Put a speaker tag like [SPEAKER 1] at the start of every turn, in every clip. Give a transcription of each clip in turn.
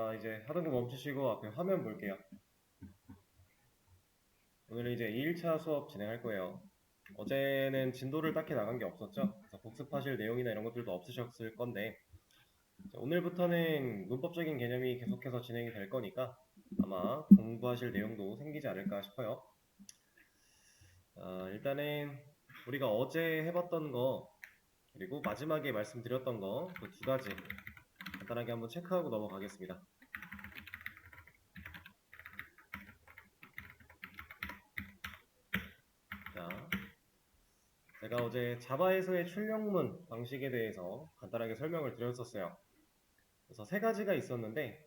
[SPEAKER 1] 자, 이제 하던 거 멈추시고 앞에 화면 볼게요. 오늘 이제 2일차 수업 진행할 거예요. 어제는 진도를 딱히 나간 게 없었죠? 그래서 복습하실 내용이나 이런 것들도 없으셨을 건데, 자, 오늘부터는 문법적인 개념이 계속해서 진행이 될 거니까 아마 공부하실 내용도 생기지 않을까 싶어요. 일단은 우리가 어제 해봤던 거, 그리고 마지막에 말씀드렸던 거, 그 두 가지 간단하게 한번 체크하고 넘어가겠습니다. 자, 제가 어제 자바에서의 출력문 방식에 대해서 간단하게 설명을 드렸었어요. 그래서 세 가지가 있었는데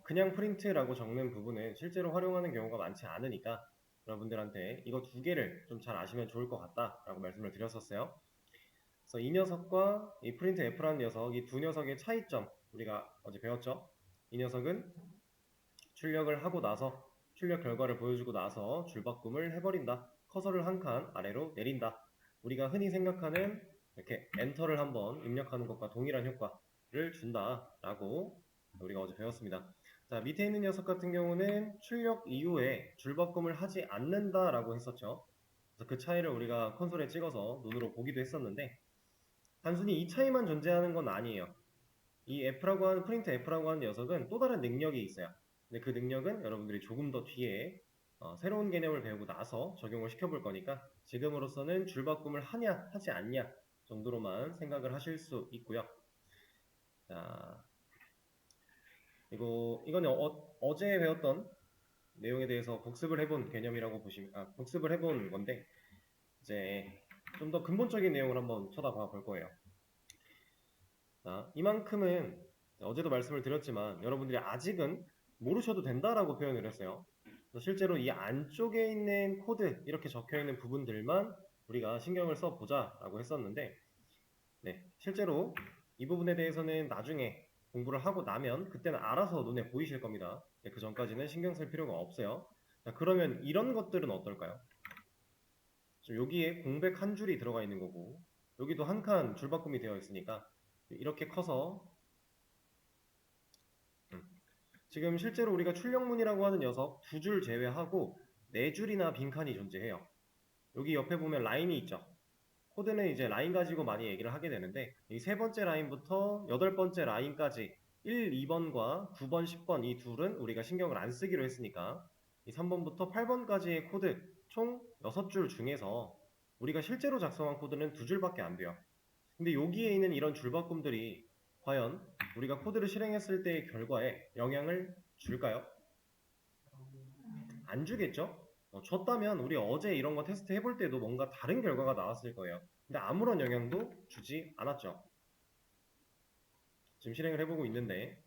[SPEAKER 1] 그냥 프린트라고 적는 부분은 실제로 활용하는 경우가 많지 않으니까 여러분들한테 이거 두 개를 좀 잘 아시면 좋을 것 같다라고 말씀을 드렸었어요. 그래서 이 녀석과 이 프린트 F라는 녀석, 이 두 녀석의 차이점 우리가 어제 배웠죠. 이 녀석은 출력을 하고 나서 출력 결과를 보여주고 나서 줄바꿈을 해버린다. 커서를 한 칸 아래로 내린다. 우리가 흔히 생각하는 이렇게 엔터를 한번 입력하는 것과 동일한 효과를 준다라고 우리가 어제 배웠습니다. 자, 밑에 있는 녀석 같은 경우는 출력 이후에 줄바꿈을 하지 않는다라고 했었죠. 그래서 그 차이를 우리가 콘솔에 찍어서 눈으로 보기도 했었는데 단순히 이 차이만 존재하는 건 아니에요. 이 F라고 하는 프린트 F라고 하는 녀석은 또 다른 능력이 있어요. 근데 그 능력은 여러분들이 조금 더 뒤에 새로운 개념을 배우고 나서 적용을 시켜볼 거니까 지금으로서는 줄바꿈을 하냐 하지 않냐 정도로만 생각을 하실 수 있고요. 자, 이거는 어제 배웠던 내용에 대해서 복습을 해본 개념이라고 복습을 해본 건데 이제 좀 더 근본적인 내용을 한번 쳐다봐 볼 거예요. 자, 이만큼은 어제도 말씀을 드렸지만 여러분들이 아직은 모르셔도 된다라고 표현을 했어요. 실제로 이 안쪽에 있는 코드 이렇게 적혀 있는 부분들만 우리가 신경을 써보자 라고 했었는데 네, 실제로 이 부분에 대해서는 나중에 공부를 하고 나면 그때는 알아서 눈에 보이실 겁니다. 네, 그 전까지는 신경 쓸 필요가 없어요. 자, 그러면 이런 것들은 어떨까요? 여기에 공백 한 줄이 들어가 있는 거고 여기도 한 칸 줄바꿈이 되어 있으니까 이렇게 커서 지금 실제로 우리가 출력문이라고 하는 녀석 두 줄 제외하고 네 줄이나 빈칸이 존재해요. 여기 옆에 보면 라인이 있죠. 코드는 이제 라인 가지고 많이 얘기를 하게 되는데 이 세 번째 라인부터 여덟 번째 라인까지 1, 2번과 9번, 10번 이 둘은 우리가 신경을 안 쓰기로 했으니까 이 3번부터 8번까지의 코드 총 6줄 중에서 우리가 실제로 작성한 코드는 두 줄밖에 안 돼요. 근데 여기에 있는 이런 줄바꿈들이 과연 우리가 코드를 실행했을 때의 결과에 영향을 줄까요? 안 주겠죠? 줬다면 우리 어제 이런 거 테스트 해볼 때도 뭔가 다른 결과가 나왔을 거예요. 근데 아무런 영향도 주지 않았죠. 지금 실행을 해보고 있는데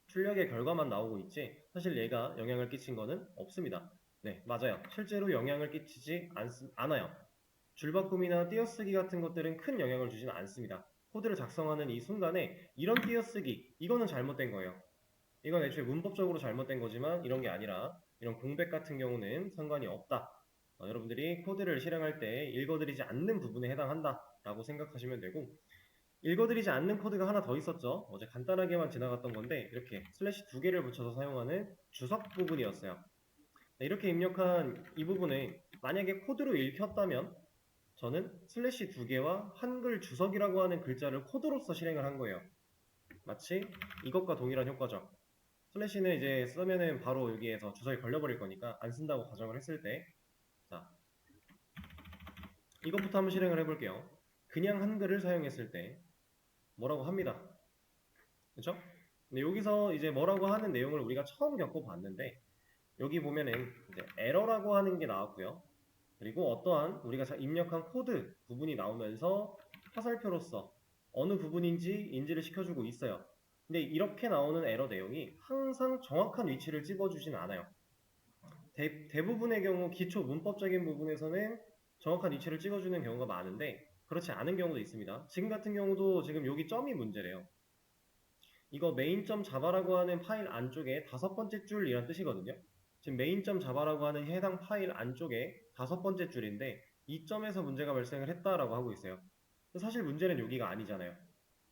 [SPEAKER 1] 출력의 결과만 나오고 있지 사실 얘가 영향을 끼친 거는 없습니다. 네, 맞아요. 실제로 영향을 끼치지 않아요. 줄바꿈이나 띄어쓰기 같은 것들은 큰 영향을 주지는 않습니다. 코드를 작성하는 이 순간에 이런 띄어쓰기, 이거는 잘못된 거예요. 이건 애초에 문법적으로 잘못된 거지만 이런 게 아니라 이런 공백 같은 경우는 상관이 없다. 여러분들이 코드를 실행할 때 읽어드리지 않는 부분에 해당한다 라고 생각하시면 되고 읽어드리지 않는 코드가 하나 더 있었죠. 어제 간단하게만 지나갔던 건데 이렇게 슬래시 두 개를 붙여서 사용하는 주석 부분이었어요. 이렇게 입력한 이 부분에 만약에 코드로 읽혔다면 저는 슬래시 두 개와 한글 주석이라고 하는 글자를 코드로서 실행을 한 거예요. 마치 이것과 동일한 효과죠. 슬래시는 이제 쓰면은 바로 여기에서 주석이 걸려버릴 거니까 안 쓴다고 가정을 했을 때, 자, 이것부터 한번 실행을 해볼게요. 그냥 한글을 사용했을 때 뭐라고 합니다. 그렇죠? 근데 여기서 이제 뭐라고 하는 내용을 우리가 처음 겪어봤는데 여기 보면은 이제 에러라고 하는 게 나왔고요. 그리고 어떠한 우리가 입력한 코드 부분이 나오면서 화살표로서 어느 부분인지 인지를 시켜주고 있어요. 근데 이렇게 나오는 에러 내용이 항상 정확한 위치를 찍어주진 않아요. 대부분의 경우 기초 문법적인 부분에서는 정확한 위치를 찍어주는 경우가 많은데 그렇지 않은 경우도 있습니다. 지금 같은 경우도 지금 여기 점이 문제래요. 이거 main.java라고 하는 파일 안쪽에 다섯 번째 줄이란 뜻이거든요. 지금 main.java라고 하는 해당 파일 안쪽에 다섯 번째 줄인데 이 점에서 문제가 발생을 했다라고 하고 있어요. 사실 문제는 여기가 아니잖아요.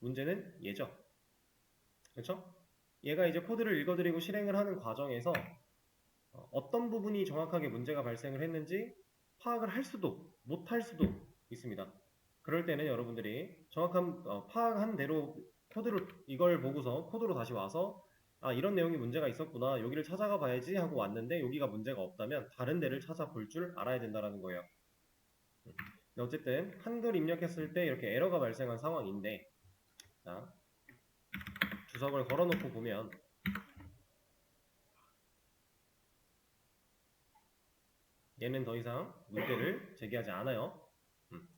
[SPEAKER 1] 문제는 얘죠. 그렇죠? 얘가 이제 코드를 읽어드리고 실행을 하는 과정에서 어떤 부분이 정확하게 문제가 발생을 했는지 파악을 할 수도 못할 수도 있습니다. 그럴 때는 여러분들이 정확한 파악한 대로 코드로 이걸 보고서 코드로 다시 와서 아 이런 내용이 문제가 있었구나 여기를 찾아가 봐야지 하고 왔는데 여기가 문제가 없다면 다른 데를 찾아볼 줄 알아야 된다는 거예요. 어쨌든 한글 입력했을 때 이렇게 에러가 발생한 상황인데 자 주석을 걸어놓고 보면 얘는 더 이상 문제를 제기하지 않아요.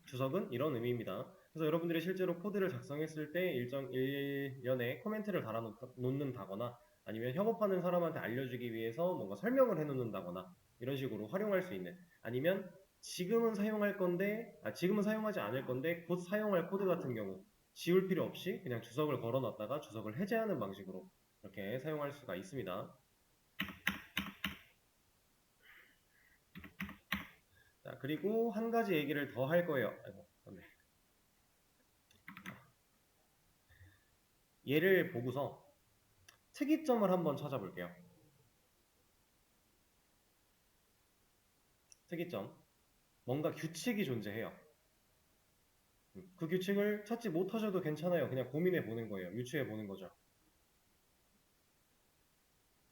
[SPEAKER 1] 주석은 이런 의미입니다. 그래서 여러분들이 실제로 코드를 작성했을 때 일련의 코멘트를 달아놓는다거나 아니면 협업하는 사람한테 알려주기 위해서 뭔가 설명을 해놓는다거나 이런 식으로 활용할 수 있는 아니면 지금은 사용할 건데 지금은 사용하지 않을 건데 곧 사용할 코드 같은 경우 지울 필요 없이 그냥 주석을 걸어놨다가 주석을 해제하는 방식으로 이렇게 사용할 수가 있습니다. 자, 그리고 한 가지 얘기를 더 할 거예요. 아이고, 네. 얘를 보고서 특이점을 한번 찾아볼게요. 특이점. 뭔가 규칙이 존재해요. 그 규칙을 찾지 못하셔도 괜찮아요. 그냥 고민해 보는 거예요. 유추해 보는 거죠.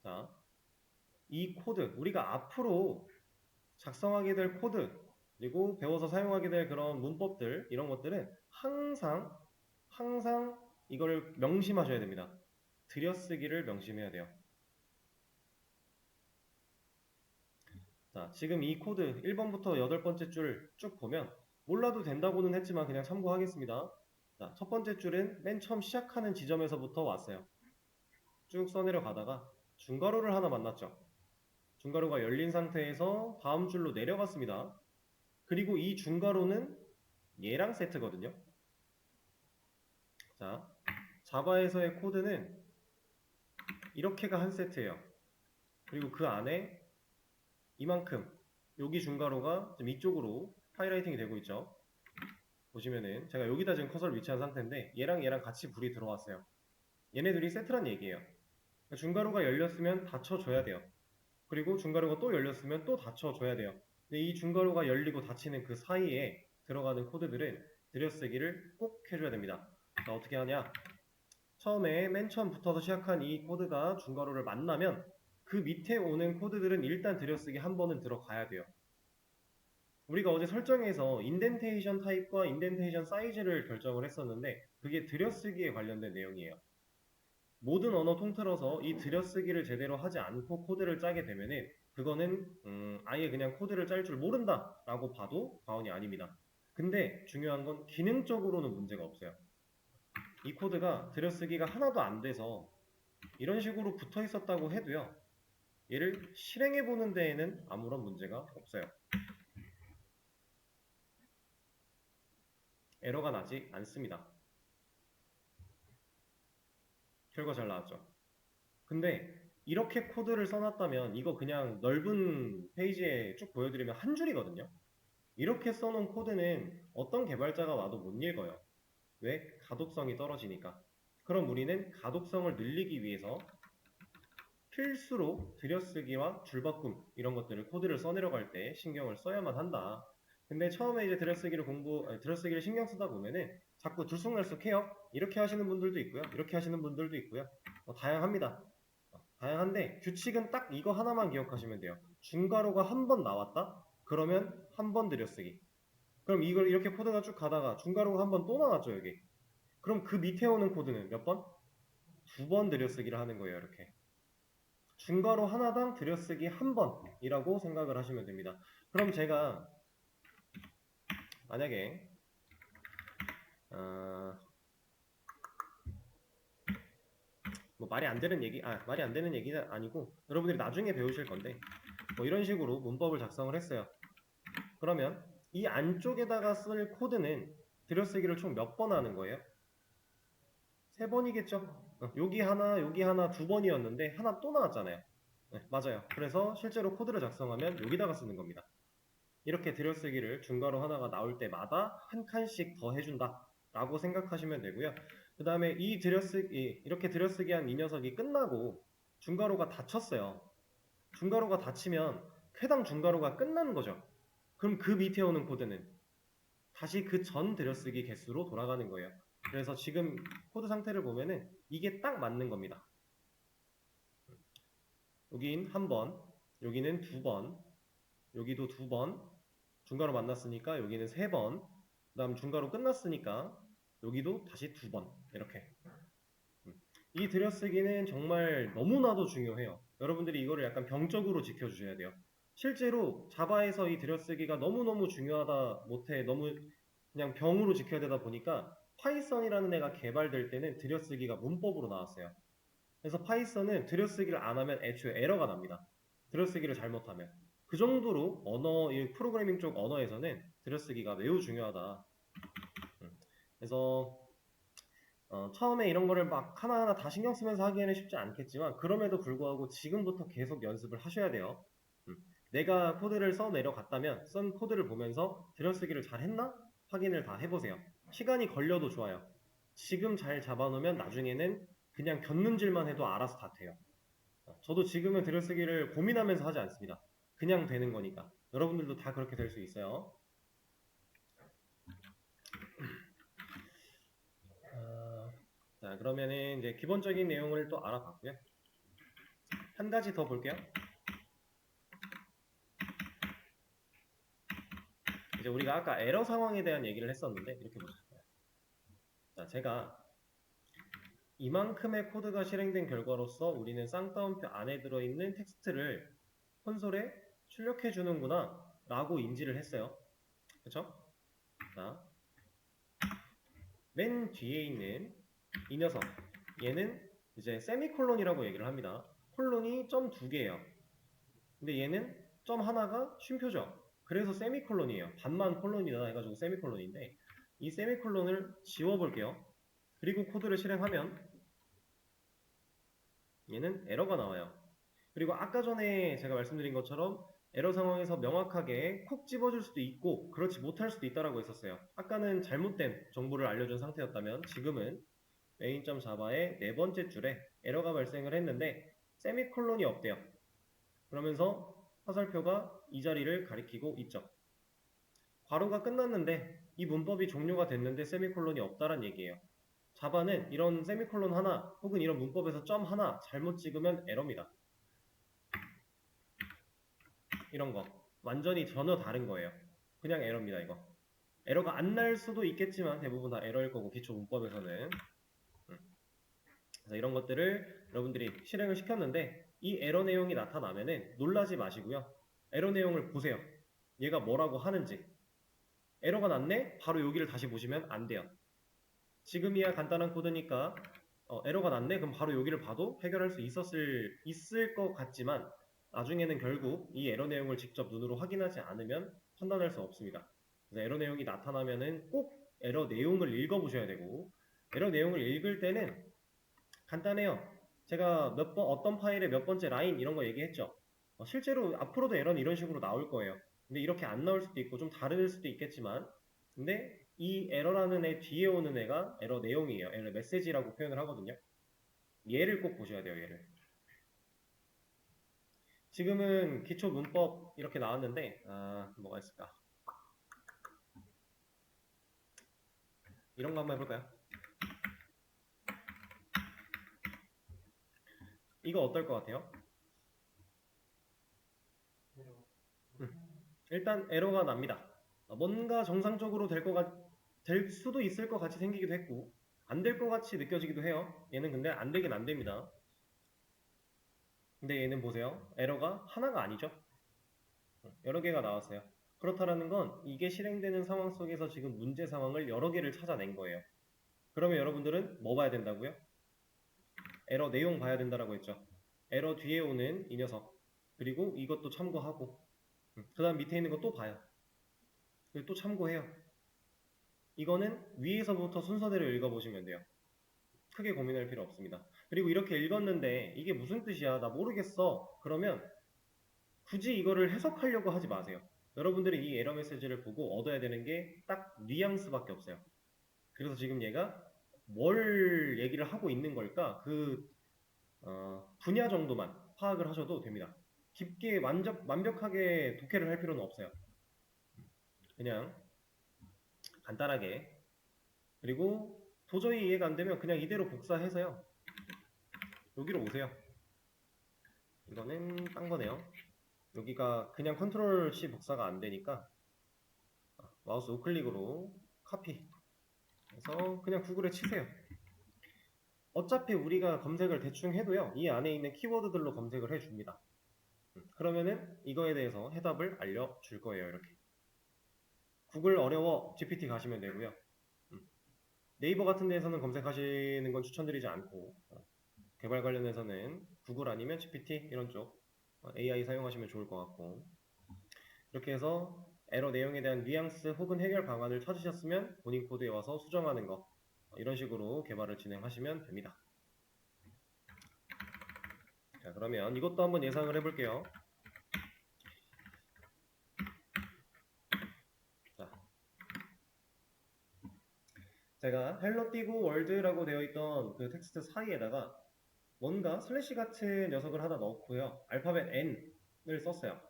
[SPEAKER 1] 자, 이 코드, 우리가 앞으로 작성하게 될 코드, 그리고 배워서 사용하게 될 그런 문법들, 이런 것들은 항상 이거를 명심하셔야 됩니다. 들여쓰기를 명심해야 돼요. 자, 지금 이 코드 1번부터 8번째 줄 쭉 보면 몰라도 된다고는 했지만 그냥 참고하겠습니다. 자, 첫 번째 줄은 맨 처음 시작하는 지점에서부터 왔어요. 쭉 써내려 가다가 중괄호를 하나 만났죠. 중괄호가 열린 상태에서 다음 줄로 내려갔습니다. 그리고 이 중괄호는 얘랑 세트거든요. 자, 자바에서의 코드는 이렇게가 한 세트예요. 그리고 그 안에 이만큼 여기 중괄호가 좀 이쪽으로 하이라이팅이 되고 있죠. 보시면은 제가 여기다 지금 커서를 위치한 상태인데 얘랑 같이 불이 들어왔어요. 얘네들이 세트란 얘기예요. 중괄호가 열렸으면 닫혀줘야 돼요. 그리고 중괄호가 또 열렸으면 또 닫혀줘야 돼요. 근데 이 중괄호가 열리고 닫히는 그 사이에 들어가는 코드들은 들여쓰기를 꼭 해줘야 됩니다. 자, 어떻게 하냐? 처음에 맨 처음 붙어서 시작한 이 코드가 중괄호를 만나면 그 밑에 오는 코드들은 일단 들여쓰기 한 번은 들어가야 돼요. 우리가 어제 설정에서 인덴테이션 타입과 인덴테이션 사이즈를 결정을 했었는데 그게 들여쓰기에 관련된 내용이에요. 모든 언어 통틀어서 이 들여쓰기를 제대로 하지 않고 코드를 짜게 되면은 그거는 아예 그냥 코드를 짤 줄 모른다 라고 봐도 과언이 아닙니다. 근데 중요한 건 기능적으로는 문제가 없어요. 이 코드가 들여쓰기가 하나도 안 돼서 이런 식으로 붙어 있었다고 해도요. 얘를 실행해 보는 데에는 아무런 문제가 없어요. 에러가 나지 않습니다. 결과 잘 나왔죠. 근데 이렇게 코드를 써놨다면 이거 그냥 넓은 페이지에 쭉 보여드리면 한 줄이거든요. 이렇게 써놓은 코드는 어떤 개발자가 와도 못 읽어요. 왜? 가독성이 떨어지니까. 그럼 우리는 가독성을 늘리기 위해서 필수로 들여쓰기와 줄바꿈 이런 것들을 코드를 써내려갈 때 신경을 써야만 한다. 근데 처음에 이제 들여쓰기를 신경 쓰다 보면은 자꾸 들쑥날쑥해요. 이렇게 하시는 분들도 있고요. 이렇게 하시는 분들도 있고요. 다양합니다. 다양한데 규칙은 딱 이거 하나만 기억하시면 돼요. 중괄호가 한 번 나왔다? 그러면 한 번 들여쓰기. 그럼 이걸 이렇게 코드가 쭉 가다가 중괄호가 한 번 또 나왔죠, 여기. 그럼 그 밑에 오는 코드는 몇 번? 2번 들여쓰기를 하는 거예요, 이렇게. 중괄호 하나당 들여쓰기 한 번이라고 생각을 하시면 됩니다. 그럼 제가 만약에 뭐 말이 안 되는 얘기는 아니고 여러분들이 나중에 배우실 건데 뭐 이런 식으로 문법을 작성을 했어요. 그러면 이 안쪽에다가 쓸 코드는 들여쓰기를 총 몇 번 하는 거예요? 3번이겠죠? 여기 하나, 2번이었는데 하나 또 나왔잖아요. 네, 맞아요. 그래서 실제로 코드를 작성하면 여기다가 쓰는 겁니다. 이렇게 들여쓰기를 중괄호 하나가 나올 때마다 한 칸씩 더 해준다 라고 생각하시면 되고요. 그 다음에 이렇게 들여쓰기 한 이 녀석이 끝나고 중괄호가 닫혔어요. 중괄호가 닫히면 해당 중괄호가 끝나는 거죠. 그럼 그 밑에 오는 코드는 다시 그 전 들여쓰기 개수로 돌아가는 거예요. 그래서 지금 코드 상태를 보면은 이게 딱 맞는 겁니다. 여긴 한 번, 여기는 두 번, 여기도 두 번, 중괄호 만났으니까 여기는 세 번, 그 다음 중괄호 끝났으니까 여기도 다시 두 번, 이렇게. 이 들여쓰기는 정말 너무나도 중요해요. 여러분들이 이거를 약간 병적으로 지켜주셔야 돼요. 실제로 자바에서 이 들여쓰기가 너무너무 중요하다 못해 너무 그냥 병으로 지켜야 되다 보니까 파이썬이라는 애가 개발될 때는 들여쓰기가 문법으로 나왔어요. 그래서 파이썬은 들여쓰기를 안 하면 애초에 에러가 납니다. 들여쓰기를 잘못하면. 그 정도로 이 프로그래밍 쪽 언어에서는 들여쓰기가 매우 중요하다. 그래서 처음에 이런 거를 막 하나하나 다 신경 쓰면서 하기에는 쉽지 않겠지만 그럼에도 불구하고 지금부터 계속 연습을 하셔야 돼요. 내가 코드를 써 내려갔다면 쓴 코드를 보면서 들여쓰기를 잘 했나? 확인을 다 해보세요. 시간이 걸려도 좋아요. 지금 잘 잡아놓으면 나중에는 그냥 곁눈질만 해도 알아서 다 돼요. 저도 지금은 들여쓰기를 고민하면서 하지 않습니다. 그냥 되는 거니까. 여러분들도 다 그렇게 될 수 있어요. 자, 그러면은 이제 기본적인 내용을 또 알아봤고요. 한 가지 더 볼게요. 이제 우리가 아까 에러 상황에 대한 얘기를 했었는데 이렇게 보셨어요. 자, 제가 이만큼의 코드가 실행된 결과로서 우리는 쌍따옴표 안에 들어있는 텍스트를 콘솔에 출력해 주는구나 라고 인지를 했어요. 그쵸? 자, 맨 뒤에 있는 이 녀석, 얘는 이제 세미콜론이라고 얘기를 합니다. 콜론이 점 두 개예요. 근데 얘는 점 하나가 쉼표죠. 그래서 세미콜론이에요. 반만 콜론이다 해가지고 세미콜론인데 이 세미콜론을 지워볼게요. 그리고 코드를 실행하면 얘는 에러가 나와요. 그리고 아까 전에 제가 말씀드린 것처럼 에러 상황에서 명확하게 콕 집어줄 수도 있고 그렇지 못할 수도 있다라고 했었어요. 아까는 잘못된 정보를 알려준 상태였다면 지금은 main.java의 네 번째 줄에 에러가 발생을 했는데 세미콜론이 없대요. 그러면서 화살표가 이 자리를 가리키고 있죠. 괄호가 끝났는데 이 문법이 종료가 됐는데 세미콜론이 없다란 얘기예요. 자바는 이런 세미콜론 하나 혹은 이런 문법에서 점 하나 잘못 찍으면 에러입니다. 이런 거 완전히 전혀 다른 거예요. 그냥 에러입니다. 이거 에러가 안 날 수도 있겠지만 대부분 다 에러일 거고 기초 문법에서는 그래서 이런 것들을 여러분들이 실행을 시켰는데 이 에러 내용이 나타나면은 놀라지 마시고요. 에러 내용을 보세요. 얘가 뭐라고 하는지. 에러가 났네? 바로 여기를 다시 보시면 안 돼요. 지금이야 간단한 코드니까 에러가 났네? 그럼 바로 여기를 봐도 해결할 수 있을 것 같지만 나중에는 결국 이 에러 내용을 직접 눈으로 확인하지 않으면 판단할 수 없습니다. 그래서 에러 내용이 나타나면은 꼭 에러 내용을 읽어보셔야 되고 에러 내용을 읽을 때는 간단해요. 제가 어떤 파일의 몇 번째 라인 이런 거 얘기했죠. 실제로 앞으로도 에러는 이런 식으로 나올 거예요. 근데 이렇게 안 나올 수도 있고 좀 다를 수도 있겠지만 근데 이 에러라는 애 뒤에 오는 애가 에러 내용이에요. 에러 메시지라고 표현을 하거든요. 얘를 꼭 보셔야 돼요. 얘를. 지금은 기초 문법 이렇게 나왔는데 뭐가 있을까? 이런 거 한번 해볼까요? 이거 어떨 것 같아요? 일단 에러가 납니다. 뭔가 정상적으로 될 수도 있을 것 같이 생기기도 했고 안 될 것 같이 느껴지기도 해요. 얘는 근데 안 되긴 안 됩니다. 근데 얘는 보세요. 에러가 하나가 아니죠. 여러 개가 나왔어요. 그렇다라는 건 이게 실행되는 상황 속에서 지금 문제 상황을 여러 개를 찾아낸 거예요. 그러면 여러분들은 뭐 봐야 된다고요? 에러 내용 봐야 된다라고 했죠. 에러 뒤에 오는 이 녀석 그리고 이것도 참고하고 그 다음 밑에 있는 거 또 봐요. 그리고 또 참고해요. 이거는 위에서부터 순서대로 읽어보시면 돼요. 크게 고민할 필요 없습니다. 그리고 이렇게 읽었는데 이게 무슨 뜻이야? 나 모르겠어. 그러면 굳이 이거를 해석하려고 하지 마세요. 여러분들이 이 에러 메시지를 보고 얻어야 되는 게 딱 뉘앙스밖에 없어요. 그래서 지금 얘가 뭘 얘기를 하고 있는 걸까? 그 분야 정도만 파악을 하셔도 됩니다. 깊게 완벽하게 독해를 할 필요는 없어요. 그냥 간단하게. 그리고 도저히 이해가 안 되면 그냥 이대로 복사해서요. 여기로 오세요. 이거는 딴 거네요. 여기가 그냥 컨트롤 C 복사가 안 되니까 마우스 우클릭으로 카피 해서 그냥 구글에 치세요. 어차피 우리가 검색을 대충 해도요, 이 안에 있는 키워드들로 검색을 해줍니다. 그러면은 이거에 대해서 해답을 알려줄 거예요. 이렇게 구글 어려워 GPT 가시면 되고요. 네이버 같은 데에서는 검색하시는 건 추천드리지 않고 개발 관련해서는 구글 아니면 GPT 이런 쪽 AI 사용하시면 좋을 것 같고, 이렇게 해서 에러 내용에 대한 뉘앙스 혹은 해결 방안을 찾으셨으면 본인 코드에 와서 수정하는 거, 이런 식으로 개발을 진행하시면 됩니다. 자, 그러면 이것도 한번 예상을 해볼게요. 자, 제가 헬로 띄고 월드라고 되어 있던 그 텍스트 사이에다가 뭔가 슬래시 같은 녀석을 하나 넣고요. 알파벳 N을 썼어요.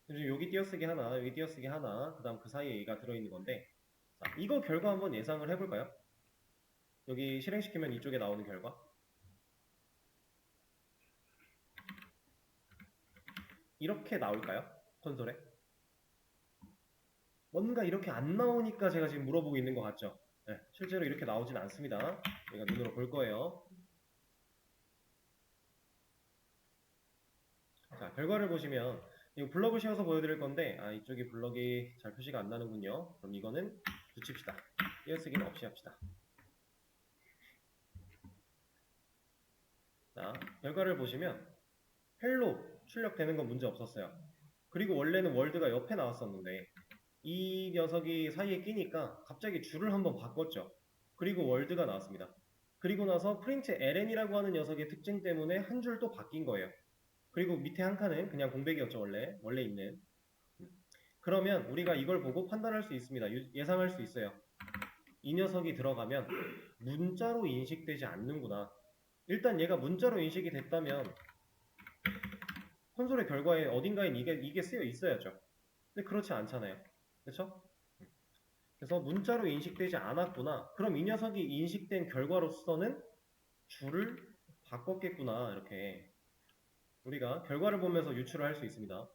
[SPEAKER 1] 지금 여기 띄어쓰기 하나, 여기 띄어쓰기 하나, 그 다음 그 사이에 얘가 들어있는 건데, 자, 이거 결과 한번 예상을 해볼까요? 여기 실행시키면 이쪽에 나오는 결과. 이렇게 나올까요? 콘솔에? 뭔가 이렇게 안 나오니까 제가 지금 물어보고 있는 것 같죠? 네, 실제로 이렇게 나오진 않습니다. 제가 눈으로 볼 거예요. 자, 결과를 보시면 이거 블럭을 씌워서 보여드릴 건데, 이쪽이 블럭이 잘 표시가 안 나는군요. 그럼 이거는 붙입시다. 띄어쓰기는 없이 합시다. 자, 결과를 보시면 헬로 출력되는 건 문제 없었어요. 그리고 원래는 월드가 옆에 나왔었는데 이 녀석이 사이에 끼니까 갑자기 줄을 한번 바꿨죠. 그리고 월드가 나왔습니다. 그리고 나서 프린트 ln이라고 하는 녀석의 특징 때문에 한 줄 또 바뀐 거예요. 그리고 밑에 한 칸은 그냥 공백이었죠. 원래 있는. 그러면 우리가 이걸 보고 판단할 수 있습니다. 예상할 수 있어요. 이 녀석이 들어가면 문자로 인식되지 않는구나. 일단 얘가 문자로 인식이 됐다면 콘솔의 결과에 어딘가에 이게 쓰여 있어야죠. 근데 그렇지 않잖아요. 그렇죠? 그래서 문자로 인식되지 않았구나. 그럼 이 녀석이 인식된 결과로서는 줄을 바꿨겠구나. 이렇게 우리가 결과를 보면서 유추를 할 수 있습니다.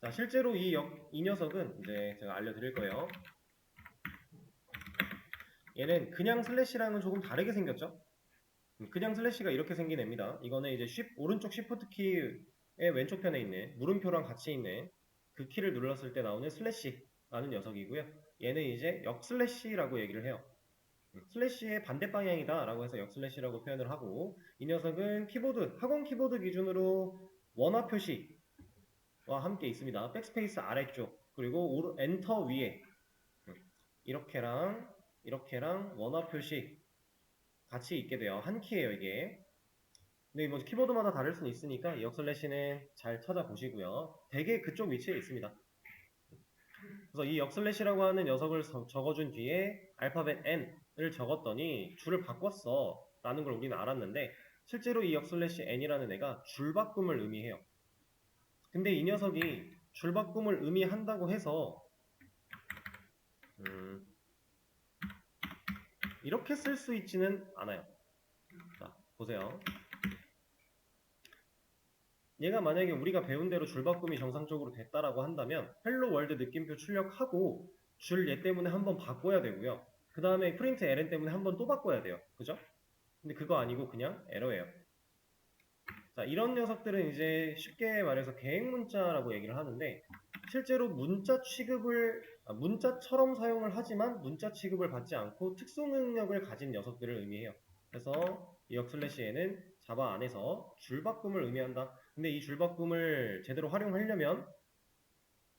[SPEAKER 1] 자, 실제로 이 녀석은 이제 제가 알려드릴 거예요. 얘는 그냥 슬래시랑은 조금 다르게 생겼죠? 그냥 슬래시가 이렇게 생긴 애입니다. 이거는 이제 오른쪽 Shift 키의 왼쪽 편에 있는 물음표랑 같이 있는 그 키를 눌렀을 때 나오는 슬래시라는 녀석이고요. 얘는 이제 역슬래시라고 얘기를 해요. 슬래시의 반대 방향이다 라고 해서 역슬래시라고 표현을 하고, 이 녀석은 학원 키보드 기준으로 원화 표시와 함께 있습니다. 백스페이스 아래쪽, 그리고 엔터 위에 이렇게랑 원화 표시 같이 있게 돼요. 한 키예요, 이게. 근데 뭐 키보드마다 다를 수는 있으니까 이 역슬래시는 잘 찾아보시고요. 대개 그쪽 위치에 있습니다. 그래서 이 역슬래시라고 하는 녀석을 적어준 뒤에 알파벳 N을 적었더니 줄을 바꿨어 라는 걸 우리는 알았는데, 실제로 이 역슬래시 N이라는 애가 줄바꿈을 의미해요. 근데 이 녀석이 줄바꿈을 의미한다고 해서 이렇게 쓸 수 있지는 않아요. 자, 보세요. 얘가 만약에 우리가 배운 대로 줄바꿈이 정상적으로 됐다라고 한다면 헬로 월드 느낌표 출력하고 줄 얘 때문에 한번 바꿔야 되고요. 그 다음에 프린트 ln 때문에 한번 또 바꿔야 돼요. 그죠? 근데 그거 아니고 그냥 에러예요. 자, 이런 녀석들은 이제 쉽게 말해서 계획 문자라고 얘기를 하는데, 실제로 문자처럼 사용을 하지만 문자 취급을 받지 않고 특수 능력을 가진 녀석들을 의미해요. 그래서 이 역슬래시에는 자바 안에서 줄바꿈을 의미한다. 근데 이 줄바꿈을 제대로 활용하려면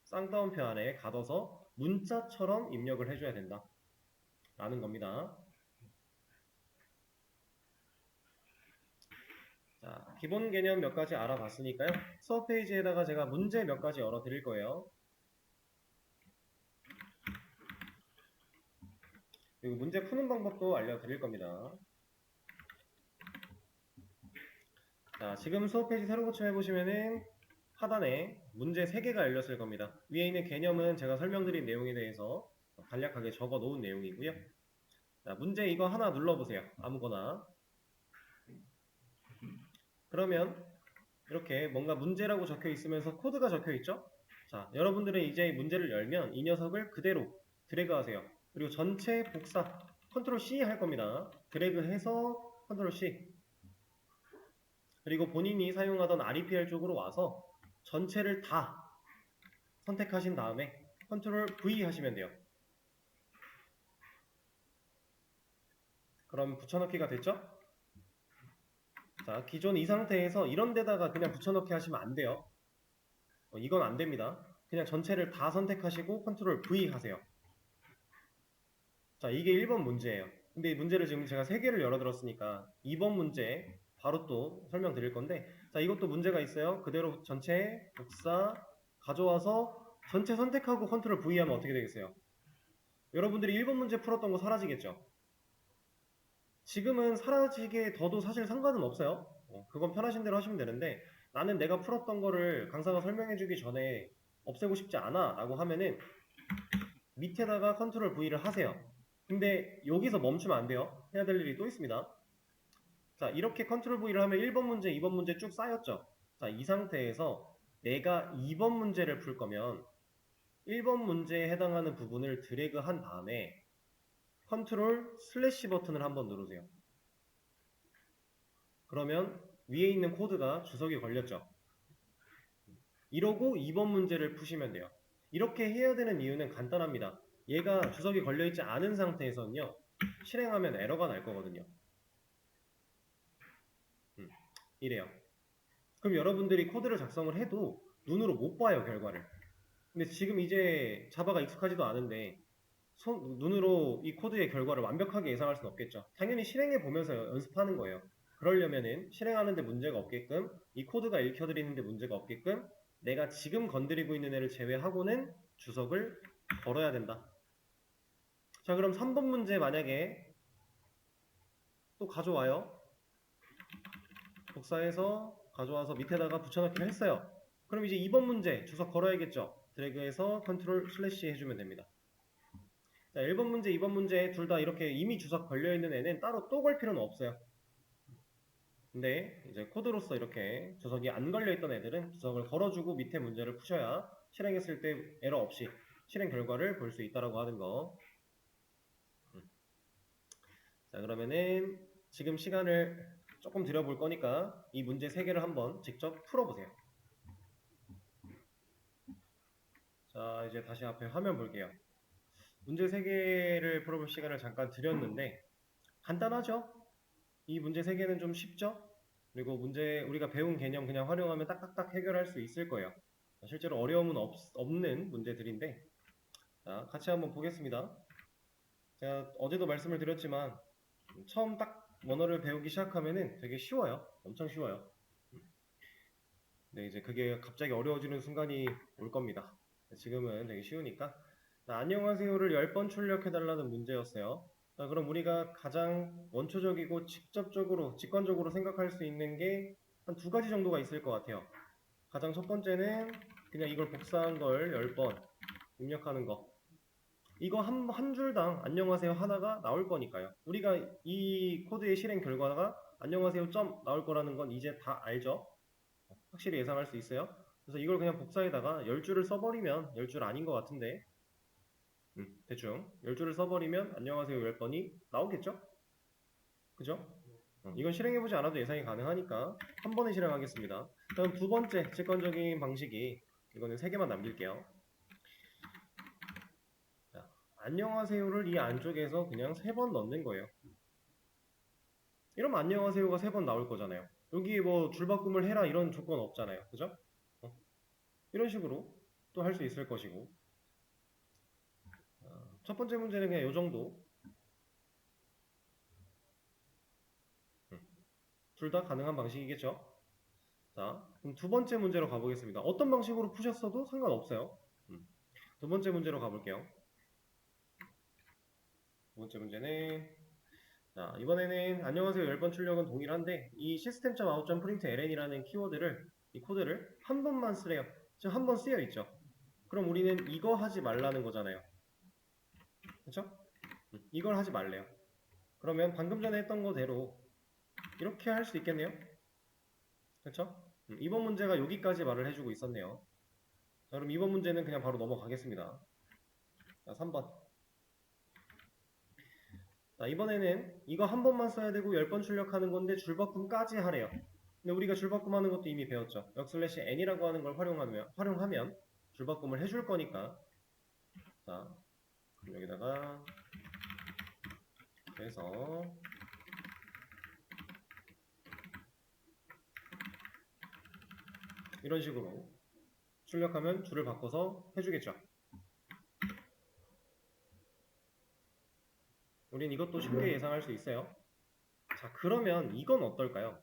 [SPEAKER 1] 쌍따옴표 안에 가둬서 문자처럼 입력을 해줘야 된다 라는 겁니다. 자, 기본 개념 몇 가지 알아봤으니까요. 수업 페이지에다가 제가 문제 몇 가지 열어 드릴 거예요. 그리고 문제 푸는 방법도 알려드릴 겁니다. 자, 지금 수업 페이지 새로 고침해보시면은 하단에 문제 3개가 열렸을 겁니다. 위에 있는 개념은 제가 설명드린 내용에 대해서 간략하게 적어 놓은 내용이고요. 자, 문제 이거 하나 눌러보세요. 아무거나. 그러면 이렇게 뭔가 문제라고 적혀 있으면서 코드가 적혀 있죠? 자, 여러분들은 이제 문제를 열면 이 녀석을 그대로 드래그 하세요. 그리고 전체 복사, 컨트롤 C 할 겁니다. 드래그 해서 컨트롤 C. 그리고 본인이 사용하던 REPR 쪽으로 와서 전체를 다 선택하신 다음에 컨트롤 V 하시면 돼요. 그럼 붙여넣기가 됐죠? 자, 기존 이 상태에서 이런 데다가 그냥 붙여넣기 하시면 안 돼요. 이건 안 됩니다. 그냥 전체를 다 선택하시고 컨트롤 V 하세요. 자, 이게 1번 문제예요. 근데 이 문제를 지금 제가 3개를 열어들었으니까 2번 문제 바로 또 설명드릴 건데, 자, 이것도 문제가 있어요. 그대로 전체 복사 가져와서 전체 선택하고 컨트롤 V 하면 어떻게 되겠어요? 여러분들이 1번 문제 풀었던 거 사라지겠죠? 지금은 사라지게 둬도 사실 상관은 없어요. 그건 편하신 대로 하시면 되는데, 나는 내가 풀었던 거를 강사가 설명해주기 전에 없애고 싶지 않아 라고 하면은 밑에다가 컨트롤 V를 하세요. 근데 여기서 멈추면 안 돼요. 해야 될 일이 또 있습니다. 자, 이렇게 컨트롤 V를 하면 1번 문제, 2번 문제 쭉 쌓였죠. 자, 이 상태에서 내가 2번 문제를 풀 거면 1번 문제에 해당하는 부분을 드래그 한 다음에 컨트롤 슬래시 버튼을 한번 누르세요. 그러면 위에 있는 코드가 주석이 걸렸죠. 이러고 2번 문제를 푸시면 돼요. 이렇게 해야 되는 이유는 간단합니다. 얘가 주석이 걸려있지 않은 상태에서는요, 실행하면 에러가 날 거거든요. 이래요. 그럼 여러분들이 코드를 작성을 해도 눈으로 못 봐요, 결과를. 근데 지금 이제 자바가 익숙하지도 않은데 눈으로 이 코드의 결과를 완벽하게 예상할 수는 없겠죠. 당연히 실행해 보면서 연습하는 거예요. 그러려면은 실행하는데 문제가 없게끔, 이 코드가 읽혀드리는데 문제가 없게끔 내가 지금 건드리고 있는 애를 제외하고는 주석을 걸어야 된다. 자, 그럼 3번 문제 만약에 또 가져와요. 복사해서 가져와서 밑에다가 붙여넣기를 했어요. 그럼 이제 2번 문제 주석 걸어야겠죠. 드래그해서 컨트롤 슬래시 해주면 됩니다. 자, 1번 문제, 2번 문제 둘 다 이렇게 이미 주석 걸려있는 애는 따로 또 걸 필요는 없어요. 근데 이제 코드로서 이렇게 주석이 안 걸려있던 애들은 주석을 걸어주고 밑에 문제를 푸셔야 실행했을 때 에러 없이 실행 결과를 볼 수 있다라고 하는 거. 자, 그러면은 지금 시간을 조금 들여볼 거니까 이 문제 3개를 한번 직접 풀어보세요. 자, 이제 다시 앞에 화면 볼게요. 문제 3개를 풀어볼 시간을 잠깐 드렸는데 간단하죠? 이 문제 3개는 좀 쉽죠? 그리고 문제 우리가 배운 개념 그냥 활용하면 딱딱딱 해결할 수 있을 거예요. 실제로 어려움은 없는 문제들인데, 자, 같이 한번 보겠습니다. 제가 어제도 말씀을 드렸지만 처음 딱 원어를 배우기 시작하면은 되게 쉬워요. 엄청 쉬워요. 근데 이제 그게 갑자기 어려워지는 순간이 올 겁니다. 지금은 되게 쉬우니까. 자, 안녕하세요를 10번 출력해달라는 문제였어요. 자, 그럼 우리가 가장 원초적이고 직관적으로 생각할 수 있는 게 한 2가지 정도가 있을 것 같아요. 가장 첫 번째는 그냥 이걸 복사한 걸 10번 입력하는 거. 이거 한 줄당 안녕하세요 하나가 나올 거니까요. 우리가 이 코드의 실행 결과가 안녕하세요 점 나올 거라는 건 이제 다 알죠? 확실히 예상할 수 있어요. 그래서 이걸 그냥 복사에다가 10줄을 써버리면 10줄 아닌 것 같은데 대충 10줄을 써버리면 안녕하세요 10번이 나오겠죠? 그죠? 이건 실행해보지 않아도 예상이 가능하니까 한 번에 실행하겠습니다. 다음 두 번째 직관적인 방식이 이거는 3개만 남길게요. 자, 안녕하세요를 이 안쪽에서 그냥 3번 넣는 거예요. 이러면 안녕하세요가 3번 나올 거잖아요. 여기 뭐 줄바꿈을 해라 이런 조건 없잖아요. 그죠? 이런 식으로 또 할 수 있을 것이고, 첫 번째 문제는 그냥 이 정도. 둘 다 가능한 방식이겠죠? 자, 그럼 두 번째 문제로 가보겠습니다. 어떤 방식으로 푸셨어도 상관없어요. 두 번째 문제로 가볼게요. 두 번째 문제는 자, 이번에는 안녕하세요 10번 출력은 동일한데 이 system.out.println이라는 키워드를 이 코드를 한 번만 쓰래요. 지금 한 번 쓰여 있죠. 그럼 우리는 이거 하지 말라는 거잖아요. 그렇죠? 이걸 하지 말래요. 그러면 방금 전에 했던 거대로 이렇게 할 수 있겠네요. 그렇죠? 이번 문제가 여기까지 말을 해주고 있었네요. 자, 그럼 이번 문제는 그냥 바로 넘어가겠습니다. 자, 3번. 자, 이번에는 이거 한 번만 써야 되고 10번 출력하는 건데 줄바꿈까지 하래요. 근데 우리가 줄바꿈 하는 것도 이미 배웠죠. 역슬래시 n이라고 하는 걸 활용하면 줄바꿈을 해줄 거니까. 자, 그럼 여기다가 그래서 이런 식으로 출력하면 줄을 바꿔서 해주겠죠. 우린 이것도 쉽게 예상할 수 있어요. 자, 그러면 이건 어떨까요?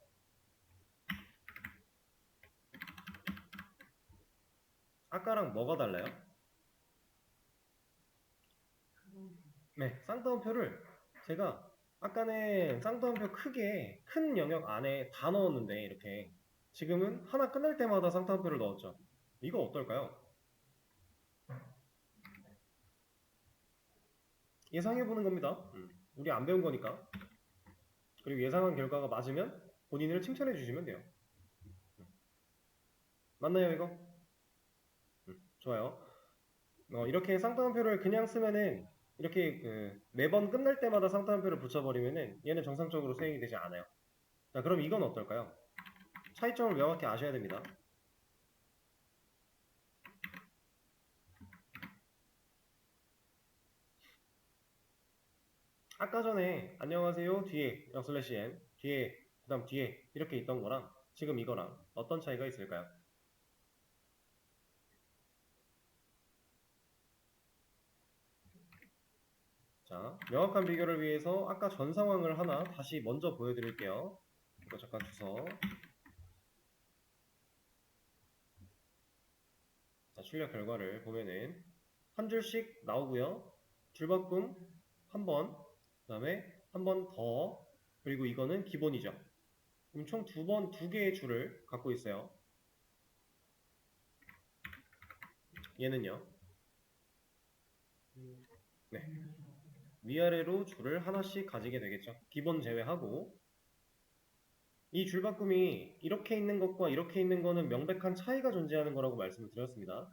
[SPEAKER 1] 아까랑 뭐가 달라요? 네, 쌍따옴표를 제가 아까는 쌍따옴표 크게 큰 영역 안에 다 넣었는데 이렇게 지금은 하나 끝날 때마다 쌍따옴표를 넣었죠. 이거 어떨까요? 예상해보는 겁니다. 우리 안 배운 거니까. 그리고 예상한 결과가 맞으면 본인을 칭찬해 주시면 돼요. 맞나요 이거? 좋아요. 이렇게 쌍따옴표를 그냥 쓰면은 이렇게 매번 끝날 때마다 쌍따옴표를 붙여버리면은 얘는 정상적으로 수행이 되지 않아요. 자, 그럼 이건 어떨까요? 차이점을 명확히 아셔야 됩니다. 아까 전에 안녕하세요 뒤에 슬래시 n 뒤에 그 다음 뒤에 이렇게 있던 거랑 지금 이거랑 어떤 차이가 있을까요? 자, 명확한 비교를 위해서 아까 전 상황을 하나 다시 먼저 보여드릴게요. 이거 잠깐 주소. 자, 출력 결과를 보면은 한 줄씩 나오고요. 줄바꿈 한 번, 그 다음에 한 번 더, 그리고 이거는 기본이죠. 그럼 총 두 개의 줄을 갖고 있어요. 얘는요. 네. 위아래로 줄을 하나씩 가지게 되겠죠. 기본 제외하고 이 줄바꿈이 이렇게 있는 것과 이렇게 있는 거는 명백한 차이가 존재하는 거라고 말씀을 드렸습니다.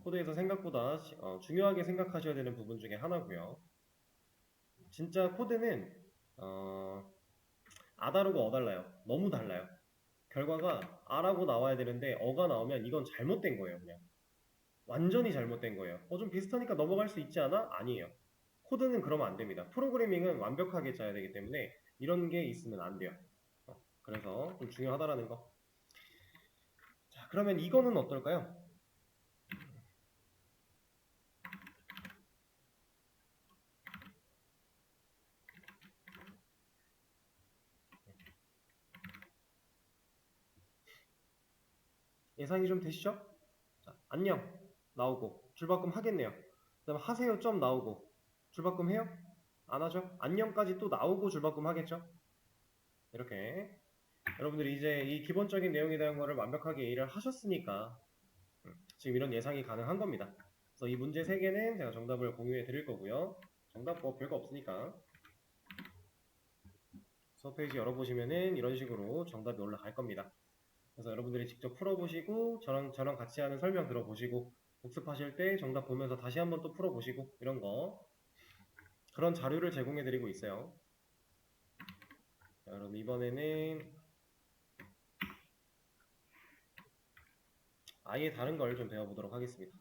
[SPEAKER 1] 코드에서 생각보다 중요하게 생각하셔야 되는 부분 중에 하나고요. 진짜 코드는 아다르고 어달라요. 너무 달라요. 결과가 아라고 나와야 되는데 어가 나오면 이건 잘못된 거예요. 그냥 완전히 잘못된 거예요. 좀 비슷하니까 넘어갈 수 있지 않아? 아니에요. 코드는 그러면 안 됩니다. 프로그래밍은 완벽하게 짜야 되기 때문에 이런 게 있으면 안 돼요. 그래서 좀 중요하다라는 거. 자, 그러면 이거는 어떨까요? 예상이 좀 되시죠? 자, 안녕 나오고 줄바꿈 하겠네요. 그 다음에 하세요 점 나오고 줄바꿈 해요? 안 하죠? 안녕까지 또 나오고 줄바꿈 하겠죠? 이렇게 여러분들이 이제 이 기본적인 내용에 대한 거를 완벽하게 이해를 하셨으니까 지금 이런 예상이 가능한 겁니다. 그래서 이 문제 3개는 제가 정답을 공유해 드릴 거고요. 정답 뭐 별거 없으니까 수업 페이지 열어보시면은 이런 식으로 정답이 올라갈 겁니다. 그래서 여러분들이 직접 풀어보시고 저랑 같이 하는 설명 들어보시고 복습하실 때 정답 보면서 다시 한번 또 풀어보시고 이런 거 그런 자료를 제공해 드리고 있어요. 자, 그럼 이번에는 아예 다른 걸 좀 배워보도록 하겠습니다.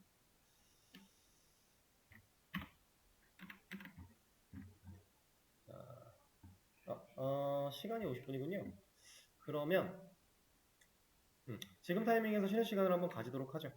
[SPEAKER 1] 시간이 50분이군요. 그러면 지금 타이밍에서 쉬는 시간을 한번 가지도록 하죠.